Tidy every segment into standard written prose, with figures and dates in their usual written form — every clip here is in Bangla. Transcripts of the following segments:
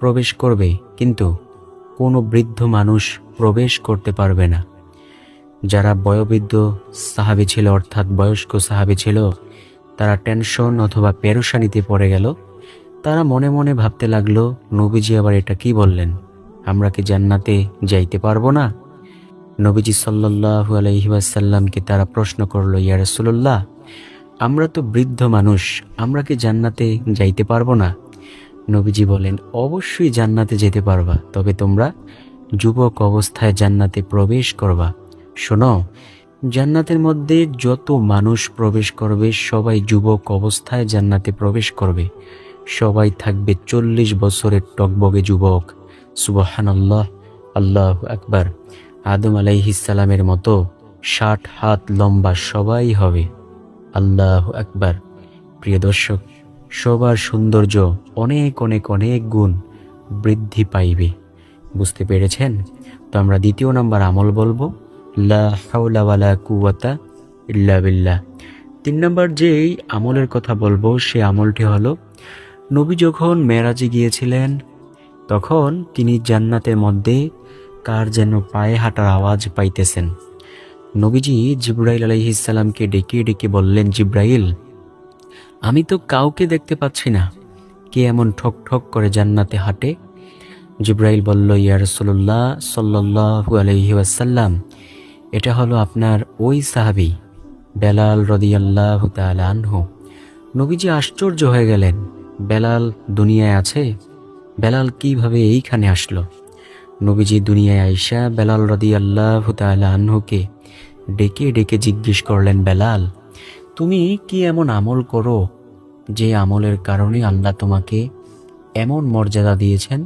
প্রবেশ করবে, কিন্তু কোনো বৃদ্ধ মানুষ প্রবেশ করতে পারবে না। যারা বয়োবৃদ্ধ সাহাবী ছিল, অর্থাৎ বয়স্ক সাহাবী ছিল, তারা টেনশন অথবা পেরেশানিতে পড়ে গেল। তারা মনে মনে ভাবতে লাগলো, নবীজি আবার এটা কি বললেন? আমরা কি জান্নাতে যাইতে পারবো না? নবীজি সাল্লাল্লাহু আলাইহি ওয়াসাল্লামকে তারা প্রশ্ন করলো, ইয়া রাসূলুল্লাহ, আমরা তো বৃদ্ধ মানুষ, আমরা কি জান্নাতে যাইতে পারবো না? নবীজি বলেন, অবশ্যই জান্নাতে যেতে পারবা, তবে তোমরা যুবক অবস্থায় জান্নাতে প্রবেশ করবা। শোনো, জান্নাতের মধ্যে যত মানুষ প্রবেশ করবে সবাই যুবক অবস্থায় জান্নাতে প্রবেশ করবে। সবাই থাকবে 40 বছরের টকবগে যুবক। সুবহানাল্লাহ, আল্লাহু আকবার। আদম আলাইহিস সালামের মতো 60 হাত লম্বা সবাই হবে। আল্লাহু আকবার। প্রিয় দর্শক, সবার সৌন্দর্য অনেক অনেক অনেক গুণ বৃদ্ধি পাইবে। বুঝতে পেরেছেন? তো আমরা দ্বিতীয় নাম্বার আমল বলবো, লা হাওলা ওয়ালা কুওয়াতা ইল্লা বিল্লাহ। 3 নাম্বার যেই আমলের কথা বলবো সে আমলটি হলো, নবী যখন মেরাজে গিয়েছিলেন তখন তিনি জান্নাতের মধ্যে কার যেন পায়ে হাঁটার আওয়াজ পাইতেছেন। নবীজি জিবরাইল আলাইহিস সালামকে ডেকে ডেকে বললেন, জিবরাইল, আমি তো কাউকে দেখতে পাচ্ছি না, কে এমন ঠক ঠক করে জান্নাতে হাঁটে? জিবরাইল বলল, ইয়া রাসূলুল্লাহ সাল্লাল্লাহু আলাইহি ওয়াসাল্লাম, এটা হলো আপনার ওই সাহাবী বেলাল রাদিয়াল্লাহু তাআলা আনহু। নবীজি আশ্চর্য হয়ে গেলেন, বেলাল দুনিয়ায় আছে? বেলাল কিভাবে এইখানে আসলো? নবীজি দুনিয়ায় আইসা বেলাল রাদিয়াল্লাহু তাআলা আনহুকে ডেকে ডেকে জিজ্ঞেস করলেন, বেলাল, তুমি কি এমন আমল করো যে আমলের কারণে আল্লাহ তোমাকে এমন মর্যাদা দিয়েছেন?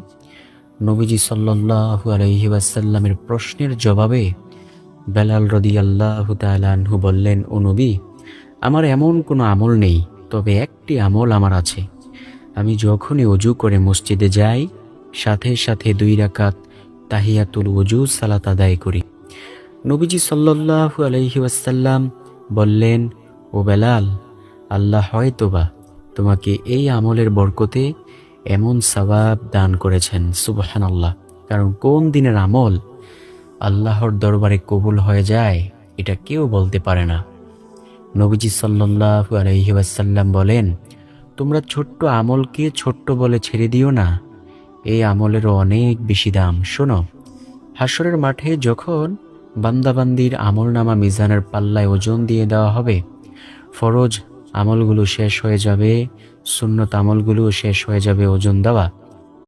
নবীজি সাল্লাল্লাহু আলাইহি ওয়াসাল্লামের প্রশ্নের জবাবে বেলাল রাদিয়াল্লাহু তাআলা আনহু বললেন, ও নবী, আমার এমন কোনো আমল নেই, তবে একটি আমল আমার আছে। আমি যখনই ওযু করে মসজিদে যাই, সাথে সাথে 2 রাকাত তাহিয়াতুল ওযু সালাত আদায় করি। নবীজি সাল্লাল্লাহু আলাইহি ওয়াসাল্লাম বললেন, ও বেলাল, আল্লাহ হয়তোবা তোমাকে এই আমলের বরকতে এমন সওয়াব দান করেছেন। সুবহানাল্লাহ। কারণ কোন দিনের আমল আল্লাহর দরবারে কবুল হয়ে যায় এটা কেউ বলতে পারে না। নবীজি সাল্লাল্লাহু আলাইহি ওয়াসাল্লাম বলেন, তোমরা ছোট্ট আমলকে ছোট্ট বলে ছেড়ে দিও না, এই আমলেরও অনেক বেশি দাম। শোনো, হাসরের মাঠে যখন বান্দাবান্দির আমলনামা মিজানের পাল্লায় ওজন দিয়ে দেওয়া হবে, ফরজ আমলগুলো শেষ হয়ে যাবে, সুন্নত আমলগুলো শেষ হয়ে যাবে ওজন দেওয়া।